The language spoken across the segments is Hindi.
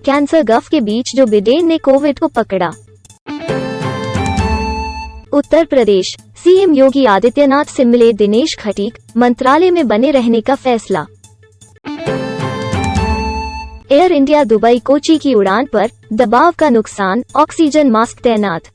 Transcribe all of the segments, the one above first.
कैंसर गफ के बीच जो बिडेन ने कोविड को पकड़ा। उत्तर प्रदेश सीएम योगी आदित्यनाथ से मिले दिनेश खटीक, मंत्रालय में बने रहने का फैसला। एयर इंडिया दुबई कोची की उड़ान पर दबाव का नुकसान, ऑक्सीजन मास्क तैनात।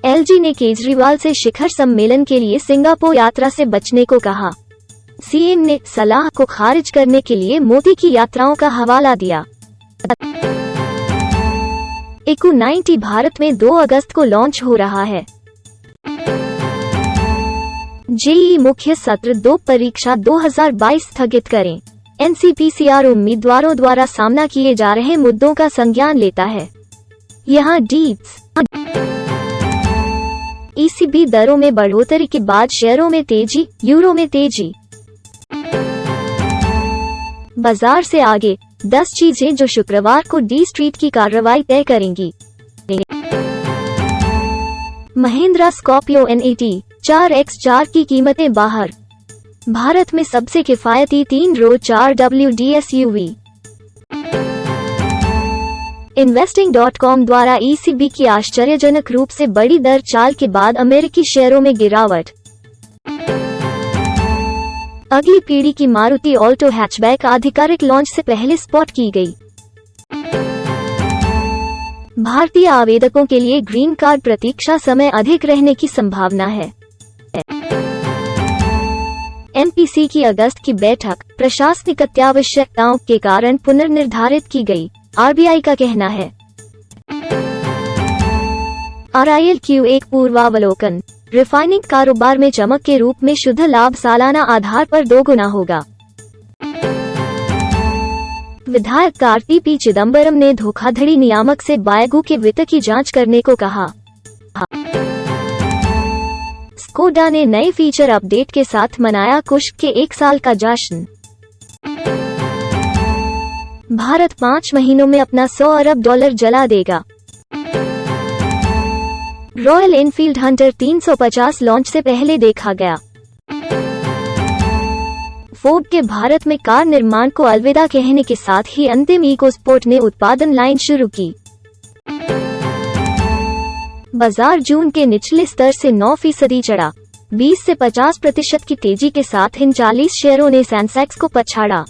एलजी ने केजरीवाल से शिखर सम्मेलन के लिए सिंगापुर यात्रा से बचने को कहा। सीएम ने सलाह को खारिज करने के लिए मोदी की यात्राओं का हवाला दिया। इकु-90 भारत में 2 अगस्त को लॉन्च हो रहा है। जेईई मुख्य सत्र 2 परीक्षा 2022 स्थगित करें। एनसीपीसीआर उम्मीदवारों द्वारा सामना किए जा रहे मुद्दों का संज्ञान लेता है। यहाँ डीप्स। ईसीबी दरों में बढ़ोतरी के बाद शेयरों में तेजी, यूरो में तेजी। बाजार से आगे 10 चीजें जो शुक्रवार को डी स्ट्रीट की कार्रवाई तय करेंगी। महिंद्रा स्कॉर्पियो NET 4X4 की कीमतें बाहर। भारत में सबसे किफायती 3 रो 4WD SUV। Investing.com द्वारा ईसीबी की आश्चर्यजनक रूप से बड़ी दर चाल के बाद अमेरिकी शेयरों में गिरावट। अगली पीढ़ी की मारुति ऑल्टो हैचबैक आधिकारिक लॉन्च से पहले स्पॉट की गई। भारतीय आवेदकों के लिए ग्रीन कार्ड प्रतीक्षा समय अधिक रहने की संभावना है। एमपीसी की अगस्त की बैठक प्रशासनिक अत्यावश्यकताओं के कारण पुनर्निर्धारित की गई, आरबीआई का कहना है। RILQ एक पूर्वावलोकन। रिफाइनिंग कारोबार में चमक के रूप में शुद्ध लाभ सालाना आधार पर 2 गुना होगा। विधायक कार्ति पी चिदम्बरम ने धोखाधड़ी नियामक से बायगू के वित्त की जांच करने को कहा। स्कोडा ने नए फीचर अपडेट के साथ मनाया कुश्क के 1 साल का जश्न। भारत 5 महीनों में अपना $100 अरब जला देगा। रॉयल एनफील्ड हंटर 350 लॉन्च से पहले देखा गया। फोर्ड के भारत में कार निर्माण को अलविदा कहने के साथ ही अंतिम इकोस्पोर्ट ने उत्पादन लाइन शुरू की। बाजार जून के निचले स्तर से 9% चढ़ा। 20 से 50% की तेजी के साथ इन 40 शेयरों ने सेंसेक्स को पछाड़ा।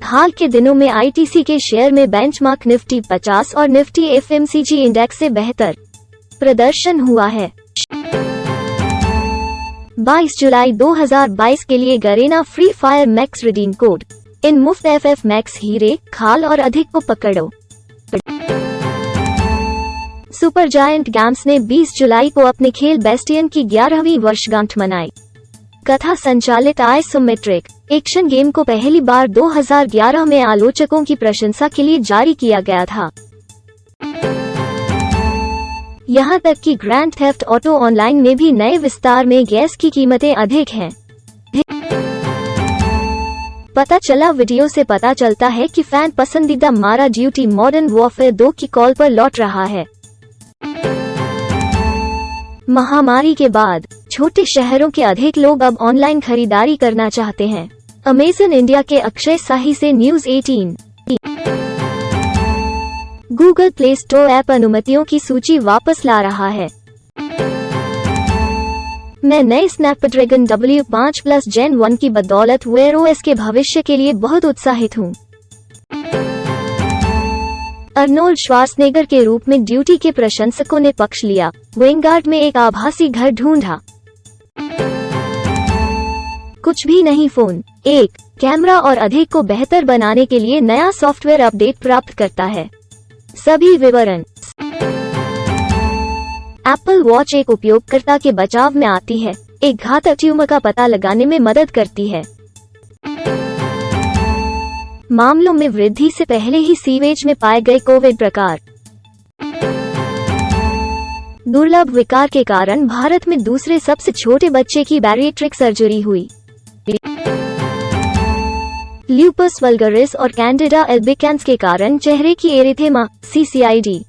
हाल के दिनों में आईटीसी के शेयर में बेंचमार्क निफ्टी 50 और निफ्टी एफएमसीजी इंडेक्स से बेहतर प्रदर्शन हुआ है। 22 जुलाई 2022 के लिए Garena free fire max redeem code. इन मुफ्त FF मैक्स हीरे, खाल और अधिक को पकड़ो। सुपर जायंट गेम्स ने 20 जुलाई को अपने खेल बेस्टियन की 11वीं वर्षगांठ मनाई। कथा संचालित आइसोमेट्रिक एक्शन गेम को पहली बार 2011 में आलोचकों की प्रशंसा के लिए जारी किया गया था। यहां तक कि ग्रैंड थेफ्ट ऑटो ऑनलाइन में भी नए विस्तार में गैस की कीमतें अधिक हैं। पता चला वीडियो से पता चलता है कि फैन पसंदीदा मारा ड्यूटी मॉडर्न वॉरफेयर 2 की कॉल पर लौट रहा है। महामारी के बाद छोटे शहरों के अधिक लोग अब ऑनलाइन खरीदारी करना चाहते हैं। अमेज़न इंडिया के अक्षय साही से news 18। Google play store app अनुमतियों की सूची वापस ला रहा है। मैं नए स्नैपड्रैगन W5+ Gen 1 की बदौलत वेयर OS के भविष्य के लिए बहुत उत्साहित हूँ। अर्नोल्ड श्वार्ज़नेगर के रूप में ड्यूटी के प्रशंसकों ने पक्ष लिया। वेंगार्ड में एक आभासी घर ढूंढा। कुछ भी नहीं फोन एक कैमरा और अधिक को बेहतर बनाने के लिए नया सॉफ्टवेयर अपडेट प्राप्त करता है। सभी विवरण। एप्पल वॉच एक उपयोगकर्ता के बचाव में आती है, एक घातक ट्यूमर का पता लगाने में मदद करती है। मामलों में वृद्धि से पहले ही सीवेज में पाए गए कोविड प्रकार। दुर्लभ विकार के कारण भारत में दूसरे सबसे छोटे बच्चे की बैरिएट्रिक सर्जरी हुई। ल्यूपस वल्गरिस और कैंडिडा एल्बिकेंस के कारण चेहरे की erythema CCID।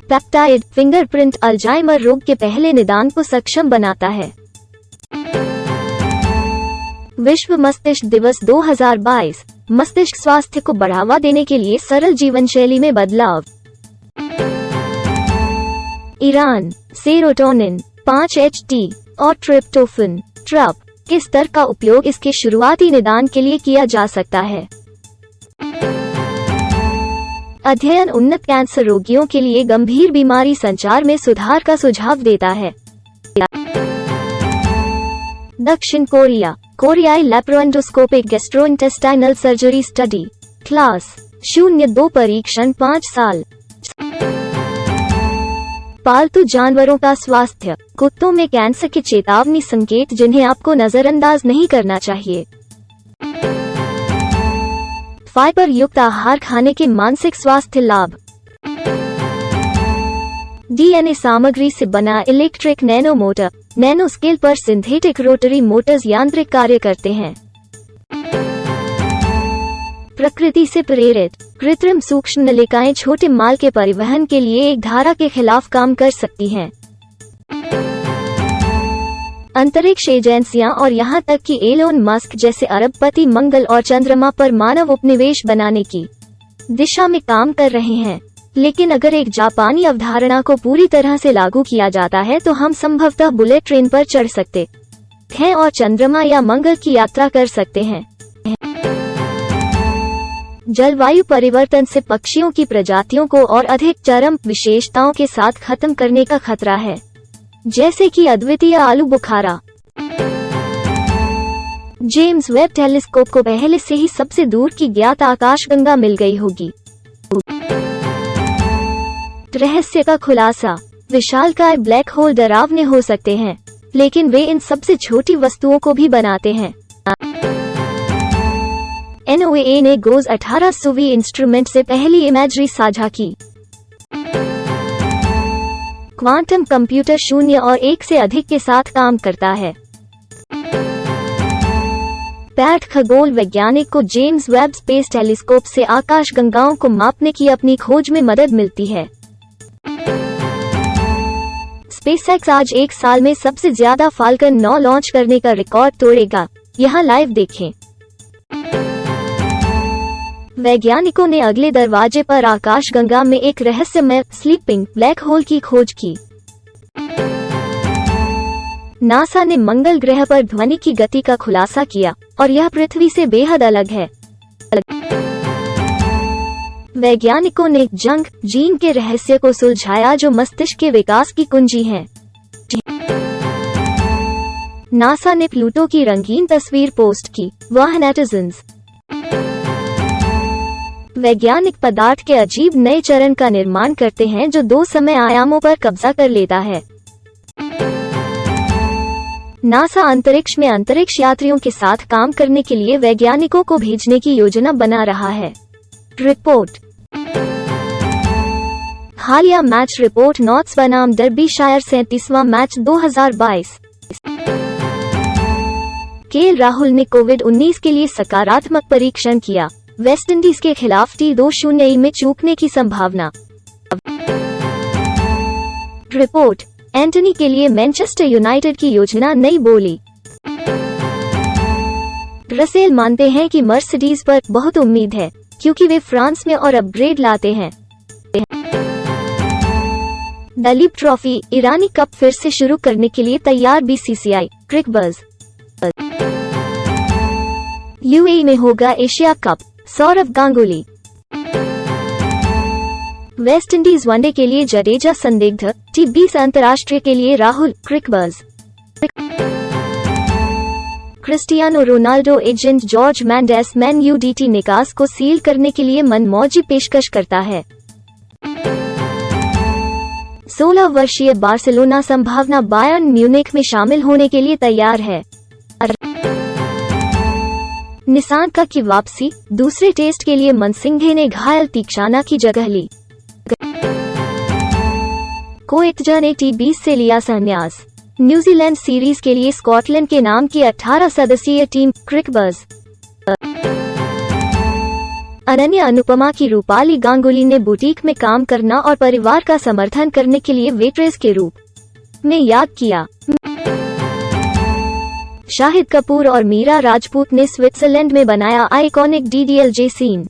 Peptide fingerprint Alzheimer रोग के पहले निदान को सक्षम बनाता है। विश्व मस्तिष्क दिवस 2022, मस्तिष्क स्वास्थ्य को बढ़ावा देने के लिए सरल जीवन शैली में बदलाव। ईरान, सेरोटोनिन, 5-HT और ट्रिप्टोफन ट्रप के स्तर का उपयोग इसके शुरुआती निदान के लिए किया जा सकता है। अध्ययन उन्नत कैंसर रोगियों के लिए गंभीर बीमारी संचार में सुधार का सुझाव देता है। दक्षिण कोरिया, कोरियाई लैप्रोएंडोस्कोपिक गैस्ट्रोइंटेस्टाइनल सर्जरी स्टडी, क्लास 02 परीक्षण 5 साल। पालतू जानवरों का स्वास्थ्य, कुत्तों में कैंसर के चेतावनी संकेत जिन्हें आपको नजरअंदाज नहीं करना चाहिए। फाइबर युक्त आहार खाने के मानसिक स्वास्थ्य लाभ। डीएनए सामग्री से बना electric nano motor, nano scale पर सिंथेटिक रोटरी मोटर्स यांत्रिक कार्य करते हैं। प्रकृति से प्रेरित कृत्रिम सूक्ष्म नलिकाएं छोटे माल के परिवहन के लिए एक धारा के खिलाफ काम कर सकती हैं। अंतरिक्ष एजेंसियां और यहां तक कि एलोन मस्क जैसे अरबपति मंगल और चंद्रमा पर मानव उपनिवेश बनाने की दिशा में काम कर रहे हैं। लेकिन अगर एक जापानी अवधारणा को पूरी तरह से लागू किया जाता है तो हम संभवतः बुलेट ट्रेन पर चढ़ सकते हैं और चंद्रमा या मंगल की यात्रा कर सकते हैं। जलवायु परिवर्तन से पक्षियों की प्रजातियों को और अधिक चरम विशेषताओं के साथ खत्म करने का खतरा है, जैसे कि अद्वितीय आलू बुखारा। जेम्स वेब टेलीस्कोप को पहले से ही सबसे दूर की ज्ञात आकाशगंगा मिल गई होगी। रहस्य का खुलासा, विशालकाय ब्लैक होल डरावने हो सकते हैं, लेकिन वे इन सबसे छोटी वस्तुओं को भी बनाते हैं। NOAA ने गोज 1800वीं इंस्ट्रूमेंट से पहली इमेजरी साझा की। क्वांटम कंप्यूटर 0 और 1 से अधिक के साथ काम करता है। पैट खगोल वैज्ञानिक को जेम्स वेब स्पेस टेलीस्कोप से आकाशगंगाओं को मापने की अपनी खोज में मदद मिलती है। स्पेसएक्स आज एक साल में सबसे ज्यादा फाल्कन 9 लॉन्च करने का रिकॉर्ड तोड़ेगा। यहाँ लाइव देखें। वैज्ञानिकों ने अगले दरवाजे पर आकाशगंगा में एक रहस्यमय स्लीपिंग ब्लैक होल की खोज की। नासा ने मंगल ग्रह पर ध्वनि की गति का खुलासा किया और यह पृथ्वी से बेहद अलग है। वैज्ञानिकों ने जंग जीन के रहस्य को सुलझाया जो मस्तिष्क के विकास की कुंजी है। नासा ने प्लूटो की रंगीन तस्वीर पोस्ट की, वह नेटिजन्स। वैज्ञानिक पदार्थ के अजीब नए चरण का निर्माण करते हैं जो 2 समय आयामों पर कब्जा कर लेता है। नासा अंतरिक्ष में अंतरिक्ष यात्रियों के साथ काम करने के लिए वैज्ञानिकों को भेजने की योजना बना रहा है। रिपोर्ट। हालिया मैच रिपोर्ट। नॉर्थ्स बनाम डर्बीशायर 37वां मैच 2022। केएल राहुल ने कोविड-19 के लिए सकारात्मक परीक्षण किया। वेस्टइंडीज के खिलाफ T20 में चूकने की संभावना। रिपोर्ट। एंटनी के लिए मैनचेस्टर यूनाइटेड की योजना नई बोली। रसेल मानते हैं कि मर्सिडीज पर बहुत उम्मीद है क्योंकि वे फ्रांस में और अपग्रेड लाते हैं। दलीप ट्रॉफी ईरानी कप फिर से शुरू करने के लिए तैयार BCCI क्रिकबज़। यूएई में होगा Asia cup, Sourav Ganguly. West Indies one day के लिए जडेजा संदिग्ध, T20 अंतर्राष्ट्रीय के लिए Rahul Cricbuzz. Cristiano Ronaldo agent Jorge Mendes man UDT निकास को सील करने के लिए मनमौजी पेशकश करता है। 16 वर्षीय बार्सिलोना संभावना बायर्न म्यूनिख में शामिल होने के लिए तैयार है। निशान का की वापसी, दूसरे टेस्ट के लिए मनसिंघे ने घायल तीक्षाना की जगह ली। कोएत्जा ने T20 से लिया संन्यास। न्यूजीलैंड सीरीज के लिए स्कॉटलैंड के नाम की 18 सदस्यीय टीम क्रिकबज़। अनन्य अनुपमा की रूपाली गांगुली ने बुटीक में काम करना और परिवार का समर्थन करने के लिए वेट्रेस के रूप में याद किया। शाहिद कपूर और मीरा राजपूत ने स्विट्जरलैंड में बनाया आइकॉनिक डीडीएलजे सीन।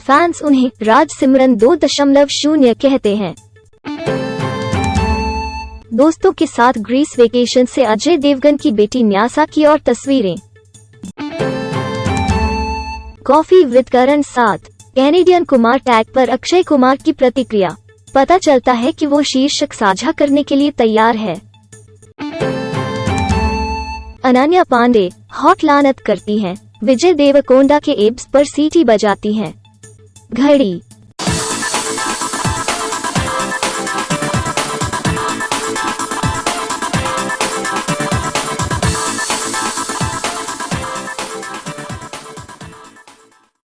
फैंस उन्हें राज सिमरन 2.0 कहते हैं। दोस्तों के साथ ग्रीस वेकेशन से अजय देवगन की बेटी न्यासा की और तस्वीरें। कॉफी विद करण साथ कैनेडियन कुमार टैग पर अक्षय कुमार की प्रतिक्रिया। पता चलता है कि वो शीर्षक साझा करने के लिए तैयार है। अनन्या पांडे हॉट लानत करती हैं, विजय देवरकोंडा के एब्स पर सीटी बजाती हैं। घड़ी